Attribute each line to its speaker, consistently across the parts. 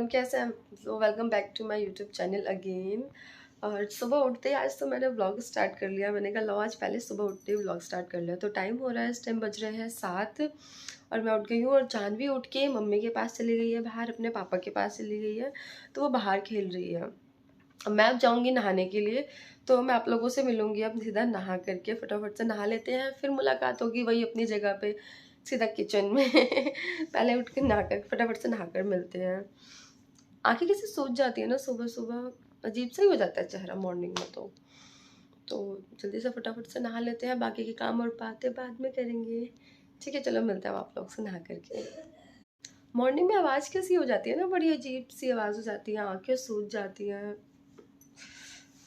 Speaker 1: Everyone, कैसे हैं? So welcome back to my YouTube channel again. और सुबह उठते ही आज तो मैंने व्लॉग स्टार्ट कर लिया। मैंने कहा लो आज पहले सुबह उठते ही व्लॉग स्टार्ट कर लिया। तो टाइम हो रहा है, इस टाइम बज रहे हैं 7 और मैं उठ गई हूँ। और जानवी उठ के मम्मी के पास चली गई है बाहर, अपने पापा के पास चली गई है, तो वो बाहर खेल रही है। अब मैं अब जाऊँगी नहाने के लिए, तो मैं आप लोगों से मिलूँगी अब सीधा नहा करके। फटाफट से नहा लेते हैं, फिर मुलाकात होगी वही अपनी जगह पे सीधा किचन में। पहले उठ के नहा कर फटाफट से नहा कर मिलते हैं। आंखें कैसे सूज जाती है ना सुबह सुबह, अजीब सा ही हो जाता है चेहरा मॉर्निंग में। तो जल्दी से फटाफट से नहा लेते हैं, बाकी के काम और बातें बाद में करेंगे। ठीक है, चलो मिलते हैं आप लोग से नहा करके। मॉर्निंग में आवाज़ कैसी हो जाती है ना, बड़ी अजीब सी आवाज़ हो जाती है, आंखें सूज जाती हैं,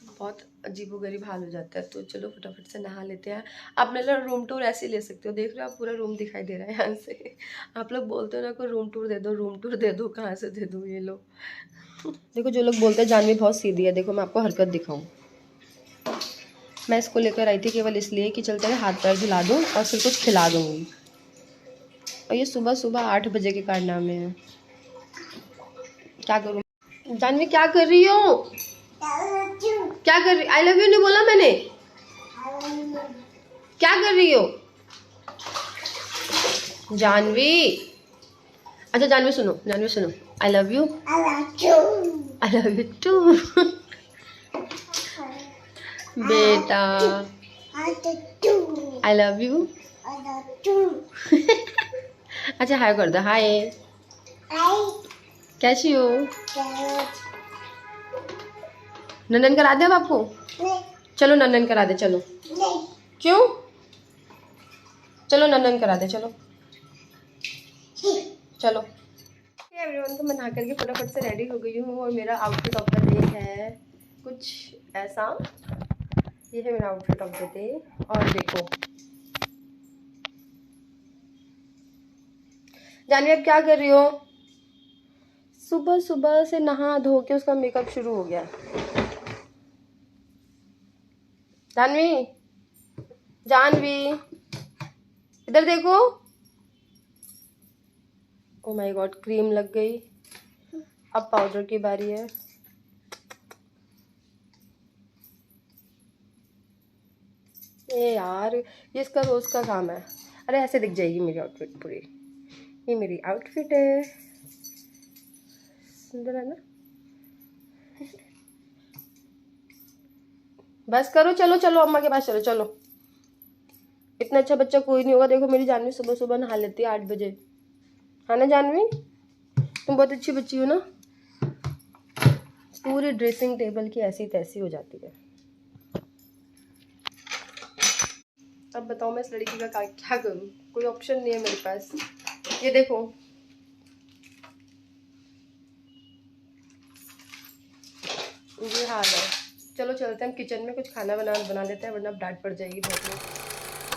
Speaker 1: बहुत अजीबोगरीब हाल हो जाता है। तो चलो फटाफट से नहा लेते हैं। आप मेरा रूम टूर ऐसे ले सकते हो, देख रहे हो आप पूरा रूम दिखाई दे रहा है यहाँ से। आप लोग बोलते हो ना कोई रूम टूर दे दो, रूम टूर दे दो, कहाँ से दे दूँ? ये लो देखो, जो लोग बोलते हैं जानवी बहुत सीधी है, देखो मैं आपको हरकत दिखाऊं। मैं इसको लेकर आई थी केवल इसलिए कि चलते रहे हाथ पैर धुला दूँ और फिर कुछ खिला दूँगी। और ये सुबह सुबह 8 बजे के कारनामे हैं। क्या करूँ जानवी, क्या कर रही हो? क्या कर रही? आई लव यू नहीं बोला मैंने? क्या कर रही हो जानवी? अच्छा जानवी सुनो, जानवी सुनो, I love you, I love you too. बेटा आई लव यू। अच्छा हाय कर दो, हाय कैसी हो? नंदन करा दे अब आपको? चलो नंदन करा दे, चलो। क्यों? चलो नंदन करा दे, चलो चलो। एवरीवन, तो मैं नहा करके फटाफट से रेडी हो गई हूँ और मेरा आउटफिट ऑफ द डे है कुछ ऐसा। ये है मेरा आउटफिट ऑफ द डे। और देखो जानवी अब क्या कर रही हो? सुबह सुबह से नहा धो के उसका मेकअप शुरू हो गया। जानवी, जानवी इधर देखो। ओ माय गॉड, क्रीम लग गई। अब पाउडर की बारी है। ये यार, ये इसका रोज का काम है। अरे ऐसे दिख जाएगी मेरी आउटफिट पूरी। ये मेरी आउटफिट है, सुंदर है ना? बस करो, चलो चलो अम्मा के पास चलो चलो। इतना अच्छा बच्चा कोई नहीं होगा। देखो मेरी जानवी सुबह सुबह नहा लेती है 8 बजे, है ना जानवी? तुम बहुत अच्छी बच्ची हो ना। पूरी ड्रेसिंग टेबल की ऐसी तैसी हो जाती है। अब बताओ मैं इस लड़की का क्या करूं? कोई ऑप्शन नहीं है मेरे पास। ये देखो, ये हाल है। चलो चलते हैं हम किचन में, कुछ खाना बना लेते हैं, वरना डांट पड़ जाएगी बहुत में।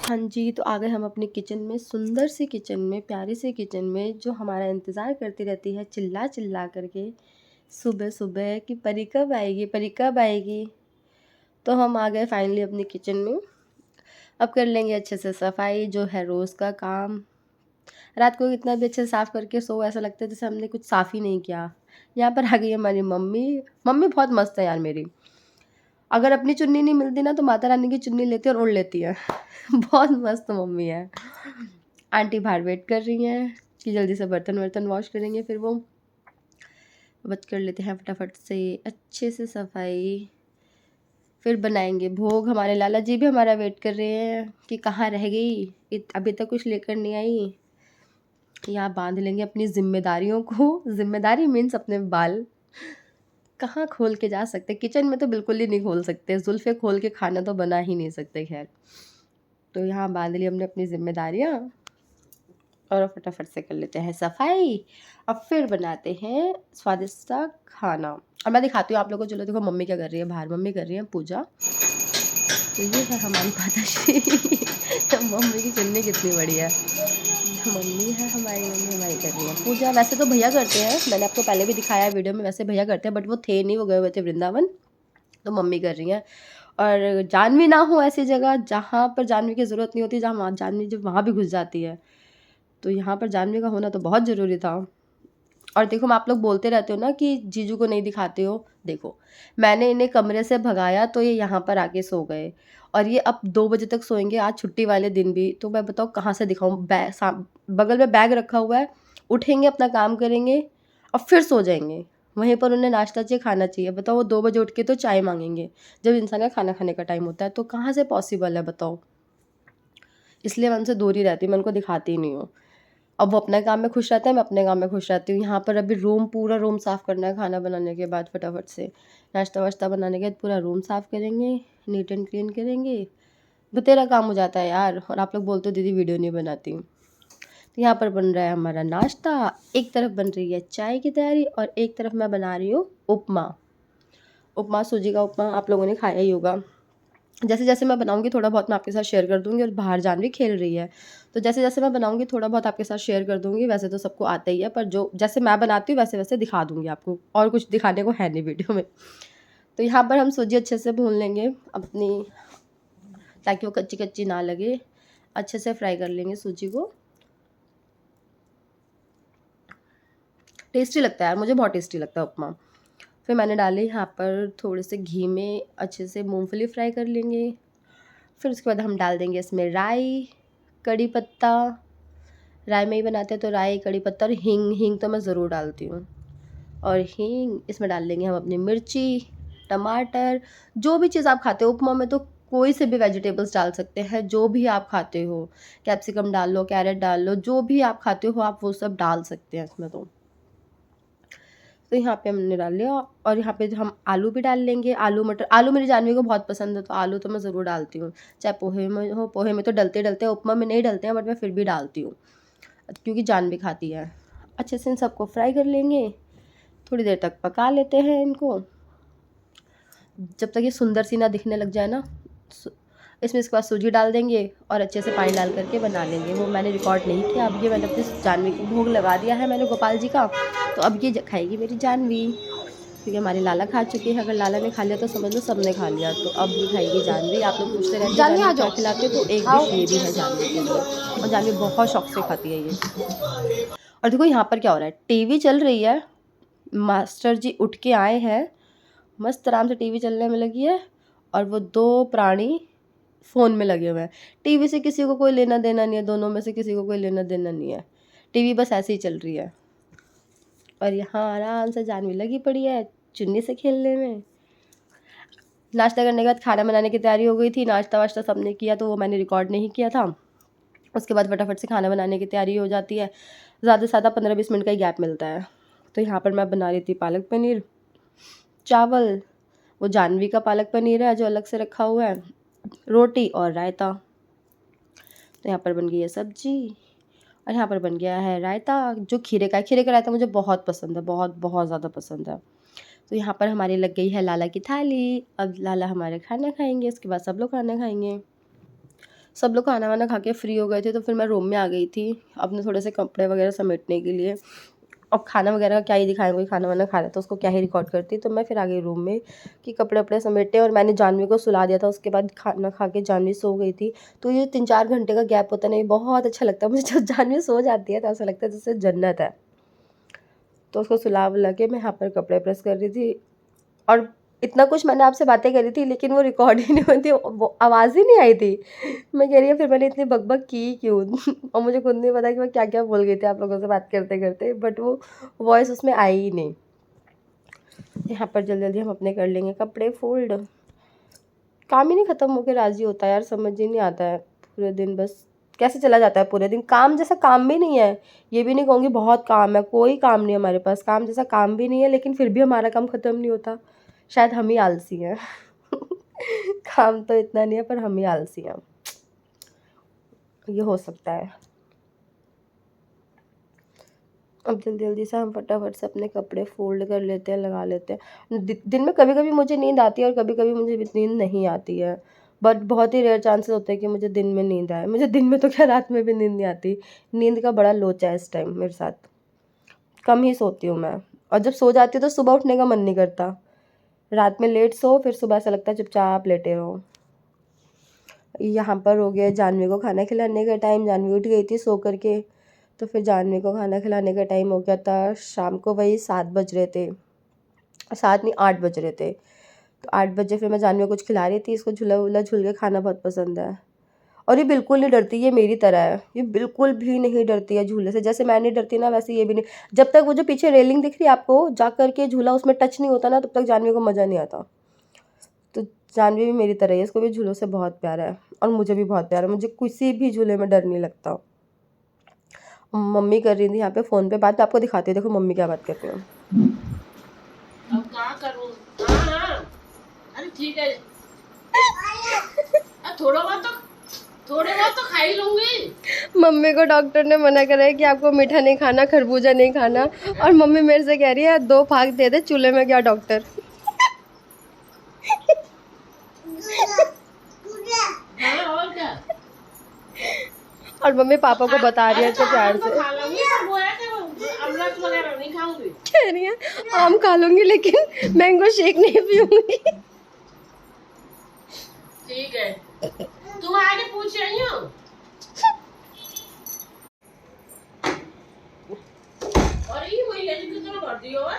Speaker 1: हाँ जी, तो आ गए हम अपने किचन में, सुंदर सी किचन में, प्यारे से किचन में, जो हमारा इंतज़ार करती रहती है चिल्ला चिल्ला करके सुबह सुबह कि परी कब आएगी, परी कब आएगी। तो हम आ गए फाइनली अपनी किचन में। अब कर लेंगे अच्छे से सफाई, जो है रोज़ का काम। रात को इतना भी अच्छे से साफ़ करके सो, ऐसा लगता है जैसे हमने कुछ साफ़ ही नहीं किया। यहाँ पर आ गई हमारी मम्मी। मम्मी बहुत मस्त है यार मेरी। अगर अपनी चुन्नी नहीं मिलती ना तो माता रानी की चुन्नी लेती है और ओढ़ लेती है। बहुत मस्त मम्मी है। आंटी बाहर वेट कर रही हैं कि जल्दी से बर्तन वर्तन वॉश करेंगे, फिर वो बच कर लेते हैं फटाफट से अच्छे से सफाई, फिर बनाएंगे भोग। हमारे लाला जी भी हमारा वेट कर रहे हैं कि कहाँ रह गई, अभी तक कुछ लेकर नहीं आई। यहाँ बांध लेंगे अपनी जिम्मेदारियों को। जिम्मेदारी मीन्स अपने बाल कहाँ खोल के जा सकते, किचन में तो बिल्कुल ही नहीं खोल सकते, जुल्फ़े खोल के खाना तो बना ही नहीं सकते। खैर, तो यहाँ बांध ली हमने अपनी जिम्मेदारियाँ और फटाफट से कर लेते हैं सफाई। अब फिर बनाते हैं स्वादिष्ट सा खाना। और मैं दिखाती हूँ आप लोगों को। चलो देखो मम्मी क्या कर रही है, बाहर मम्मी कर रही है पूजा। तो ये है हमारी माताश्री। मम्मी की चुन्नी कितनी बड़ी है। मम्मी है हमारी, मम्मी हमारी कर रही है पूजा। वैसे तो भैया करते हैं, मैंने आपको पहले भी दिखाया वीडियो में, वैसे भैया करते हैं, बट वो थे नहीं, वो गए हुए थे वृंदावन। तो मम्मी कर रही हैं। और जानवी ना हो ऐसी जगह जहाँ पर जानवी की ज़रूरत नहीं होती, जहाँ जानवी जब वहाँ भी घुस जाती है, तो यहाँ पर जानवी का होना तो बहुत ज़रूरी था। और देखो, मैं आप लोग बोलते रहते हो ना कि जीजू को नहीं दिखाते हो, देखो मैंने इन्हें कमरे से भगाया तो ये यहाँ पर आके सो गए, और ये अब 2 बजे तक सोएंगे आज छुट्टी वाले दिन भी। तो मैं बताओ कहाँ से दिखाऊँ? बगल में बैग रखा हुआ है, उठेंगे अपना काम करेंगे और फिर सो जाएंगे। वहीं पर उन्हें नाश्ता चाहिए, खाना चाहिए। बताओ वो 2 बजे उठ के तो चाय मांगेंगे जब इंसान का खाना खाने का टाइम होता है, तो कहाँ से पॉसिबल है बताओ? इसलिए मैं उनसे दूर ही रहती हूँ, मैं उनको दिखाती ही नहीं हूँ। अब वो अपने काम में खुश रहते हैं, मैं अपने काम में खुश रहती हूँ। यहाँ पर अभी पूरा रूम साफ़ करना है खाना बनाने के बाद, फटाफट से नाश्ता वाश्ता बनाने के बाद पूरा रूम साफ़ करेंगे, नीट एंड क्लीन करेंगे। बतेरा काम हो जाता है यार। और आप लोग बोलते हो दीदी वीडियो नहीं बनाती। तो यहाँ पर बन रहा है हमारा नाश्ता, एक तरफ बन रही है चाय की तैयारी और एक तरफ मैं बना रही हूँ उपमा, सूजी का उपमा। आप लोगों ने खाया ही होगा। जैसे जैसे मैं बनाऊंगी थोड़ा बहुत मैं आपके साथ शेयर कर दूंगी। और बाहर जानवी खेल रही है, तो जैसे जैसे मैं बनाऊंगी थोड़ा बहुत आपके साथ शेयर कर दूंगी। वैसे तो सबको आता ही है, पर जो जैसे मैं बनाती हूँ वैसे वैसे दिखा दूंगी आपको, और कुछ दिखाने को है नहीं वीडियो में। तो यहाँ पर हम सूजी अच्छे से भून लेंगे अपनी, ताकि वो कच्ची कच्ची ना लगे। अच्छे से फ्राई कर लेंगे सूजी को। टेस्टी लगता है यार, मुझे बहुत टेस्टी लगता है उपमा। फिर मैंने डाले यहाँ पर थोड़े से घी में अच्छे से मूंगफली फ्राई कर लेंगे। फिर उसके बाद हम डाल देंगे इसमें राई, कड़ी पत्ता। राई में ही बनाते हैं तो राई, कड़ी पत्ता और हींग तो मैं ज़रूर डालती हूँ। और हींग इसमें डाल देंगे हम अपनी मिर्ची, टमाटर, जो भी चीज़ आप खाते हो। उपमा में तो कोई से भी वेजिटेबल्स डाल सकते हैं, जो भी आप खाते हो। कैप्सिकम डाल लो, कैरेट डाल लो, जो भी आप खाते हो आप वो सब डाल सकते हैं इसमें। तो यहाँ पे हमने डाल लिया। और यहाँ पे हम आलू भी डाल लेंगे, आलू मटर। आलू मेरी जानवी को बहुत पसंद है, तो आलू तो मैं ज़रूर डालती हूँ, चाहे पोहे में हो। पोहे में तो डलते डलते हैं, उपमा में नहीं डलते हैं, बट मैं फिर भी डालती हूँ क्योंकि जानवी खाती है। अच्छे से इन सबको फ्राई कर लेंगे, थोड़ी देर तक पका लेते हैं इनको, जब तक ये सुंदर सी ना दिखने लग जाए ना। इसमें इसके बाद सूजी डाल देंगे और अच्छे से पानी डाल करके बना लेंगे। वो मैंने रिकॉर्ड नहीं किया, अब ये मैंने अपनी जानवी को भोग लगा दिया है मैंने गोपाल जी का। तो अब ये खाएगी मेरी जानवी, क्योंकि हमारी लाला खा चुकी है। अगर लाला ने खा लिया तो समझ लो सब ने खा लिया। तो अब ये खाएगी जानवी। आप लोग पूछते रहते हैं जानवी क्या खिलाते हो, तो एक डिश ये भी है जानवी के लिए, और जानवी बहुत शौक से खाती है ये। और देखो यहाँ पर क्या हो रहा है, टीवी चल रही है, मास्टर जी उठ के आए हैं, मस्त आराम से टीवी चलने में लगी है, और वो 2 प्राणी फ़ोन में लगे हुए हैं। टीवी से किसी को कोई लेना देना नहीं है, दोनों में से किसी को कोई लेना देना नहीं है। टीवी बस ऐसे ही चल रही है, और यहाँ आराम से जानवी लगी पड़ी है चुन्नी से खेलने में। नाश्ता करने के बाद खाना बनाने की तैयारी हो गई थी। नाश्ता वाश्ता सबने किया, तो वो मैंने रिकॉर्ड नहीं किया था। उसके बाद फटाफट से खाना बनाने की तैयारी हो जाती है। ज़्यादा से ज़्यादा 15-20 मिनट का ही गैप मिलता है। तो यहाँ पर मैं बना रही थी पालक पनीर, चावल, वो जानवी का पालक पनीर है जो अलग से रखा हुआ है, रोटी और रायता। तो यहाँ पर बन गई है सब्जी, और यहाँ पर बन गया है रायता जो खीरे का है। खीरे का रायता मुझे बहुत पसंद है, बहुत बहुत ज़्यादा पसंद है। तो यहाँ पर हमारी लग गई है लाला की थाली। अब लाला हमारे खाना खाएंगे, उसके बाद सब लोग खाना खाएंगे। सब लोग खाना वाना खा के फ्री हो गए थे, तो फिर मैं रूम में आ गई थी अपने थोड़े से कपड़े वगैरह समेटने के लिए। अब खाना वगैरह का क्या ही दिखाएं, कोई खाना वाना खा रहा था उसको क्या ही रिकॉर्ड करती। तो मैं फिर आ गई रूम में कि कपड़े वपड़े समेटे, और मैंने जानवी को सुला दिया था। उसके बाद खाना खा के जानवी सो गई थी। तो ये 3-4 घंटे का गैप होता नहीं, बहुत अच्छा लगता है मुझे। जब जानवी सो जाती है तो ऐसा लगता है जैसे जन्नत है। तो उसको सुला वुला के मैं यहाँ पर कपड़े प्रेस कर रही थी, और इतना कुछ मैंने आपसे बातें करी थी, लेकिन वो रिकॉर्ड ही नहीं हुई थी, वो आवाज़ ही नहीं आई थी। मैं कह रही हूँ फिर मैंने इतनी बकबक की क्यों। और मुझे खुद नहीं पता कि मैं क्या क्या बोल गई थी आप लोगों से बात करते करते, बट वो वॉइस उसमें आई ही नहीं। यहाँ पर जल्दी जल्दी हम अपने कर लेंगे कपड़े फोल्ड। काम ही नहीं ख़त्म होकर राज़ी होता है यार, समझ ही नहीं आता है। पूरे दिन बस कैसे चला जाता है, पूरे दिन काम जैसा काम भी नहीं है। ये भी नहीं कहूँगी बहुत काम है, कोई काम नहीं है हमारे पास, काम जैसा काम भी नहीं है, लेकिन फिर भी हमारा काम ख़त्म नहीं होता। शायद हम ही आलसी हैं। काम तो इतना नहीं है, पर हम ही आलसी हैं, ये हो सकता है। अब जल्दी जल्दी से हम फटाफट से अपने कपड़े फोल्ड कर लेते हैं, लगा लेते हैं। दिन में कभी कभी मुझे नींद आती है और कभी कभी मुझे नींद नहीं आती है, बट बहुत ही रेयर चांसेस होते हैं कि मुझे दिन में नींद आए। मुझे दिन में तो क्या, रात में भी नींद नहीं आती। नींद का बड़ा लोचा है इस टाइम मेरे साथ, कम ही सोती हूँ मैं। और जब सो जाती हूँ तो सुबह उठने का मन नहीं करता। रात में लेट सो, फिर सुबह ऐसा लगता है चुपचाप लेटे रहो। यहाँ पर हो गया जानवी को खाना खिलाने का टाइम। जानवी उठ गई थी सो करके, तो फिर जानवी को खाना खिलाने का टाइम हो गया था। शाम को वही 7 बज रहे थे, 7 नहीं 8 बज रहे थे। तो 8 बजे फिर मैं जानवी को कुछ खिला रही थी। इसको झूला वूला झूल के खाना बहुत पसंद है और ये बिल्कुल नहीं डरती, ये मेरी तरह है, ये बिल्कुल भी नहीं डरती है झूले से। जैसे मैं नहीं डरती ना, वैसे ये भी नहीं। जब तक वो जो पीछे रेलिंग दिख रही है आपको, जा कर के झूला उसमें टच नहीं होता ना, तब तक जानवी को मज़ा नहीं आता। तो जानवी भी मेरी तरह है, इसको भी झूलों से बहुत प्यार है और मुझे भी बहुत प्यार है। मुझे किसी भी झूले में डर नहीं लगता। मम्मी कर रही थी यहाँ पे फ़ोन पे बात, आपको दिखाती है, देखो मम्मी क्या बात करती हूँ।
Speaker 2: अब क्या करूँ? हाँ, अरे ठीक है, थोड़ा बहुत तो खा ही लूंगी।
Speaker 1: मम्मी को डॉक्टर ने मना करा है कि आपको मीठा नहीं खाना, खरबूजा नहीं खाना, और मम्मी मेरे से कह रही है 2 फाक दे दे चूल्हे में, क्या डॉक्टर।
Speaker 2: हाँ, और क्या?
Speaker 1: और मम्मी पापा को बता रही है तो प्यार से,
Speaker 2: अमृत वगैरह नहीं खाऊंगी।
Speaker 1: कह रही है आम खा लूंगी लेकिन मैंगो शेक नहीं पीऊंगी।
Speaker 2: ठीक है, तुम आगे पूछ रही हो। और ये वही है जो कितना भर दियो है।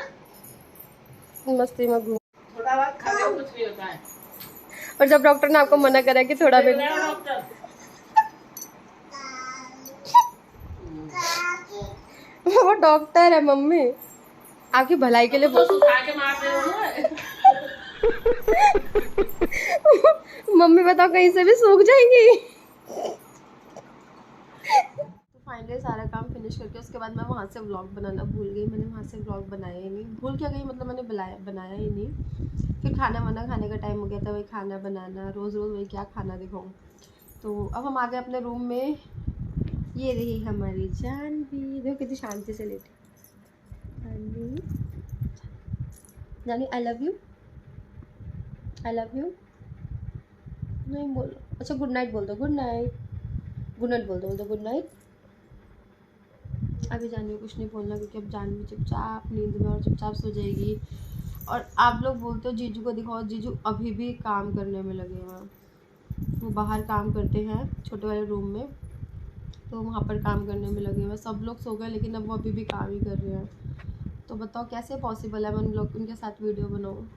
Speaker 1: मस्ती में घूम,
Speaker 2: थोड़ा बहुत खा के कुछ नहीं होता है।
Speaker 1: और जब डॉक्टर ने आपको मना करा कि थोड़ा भी,
Speaker 2: डॉक्टर
Speaker 1: वो डॉक्टर है मम्मी, आपकी भलाई के लिए
Speaker 2: तो सुखा के मार रहे हो।
Speaker 1: मम्मी बताओ कहीं से भी सूख जाएंगी। तो फाइनली सारा काम फिनिश करके उसके बाद मैं वहाँ से व्लॉग बनाना भूल गई। मैंने वहाँ से व्लॉग बनाया ही नहीं, भूल क्या गई मतलब, मैंने बनाया ही नहीं। फिर खाना वाना खाने का टाइम हो गया था, वही खाना बनाना, रोज़ रोज़ वही क्या खाना दिखाऊँ। तो अब हम आ गए अपने रूम में। ये रही हमारी जानवी, देखो कितनी शांति से लेटी। Janvi I love you, I love you नहीं बोलो, अच्छा गुड नाइट बोल दो, गुड नाइट, गुड नाइट बोल दो, गुड नाइट। अभी जानवी कुछ नहीं बोलना क्योंकि अब जानवी चुपचाप नींद में और चुपचाप सो जाएगी। और आप लोग बोलते हो जीजू को दिखाओ, जीजू अभी भी काम करने में लगे हैं। वो बाहर काम करते हैं छोटे वाले रूम में, तो वहाँ पर काम करने में लगे हुए। सब लोग सो गए लेकिन अब वो अभी भी काम ही कर रहे हैं। तो बताओ कैसे पॉसिबल है मैं उनके साथ वीडियो बनाऊँ।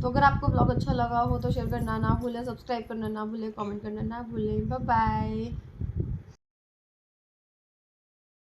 Speaker 1: तो अगर आपको ब्लॉग अच्छा लगा हो तो शेयर करना ना भूलें, सब्सक्राइब करना ना भूलें, कमेंट करना ना भूलें। Bye bye.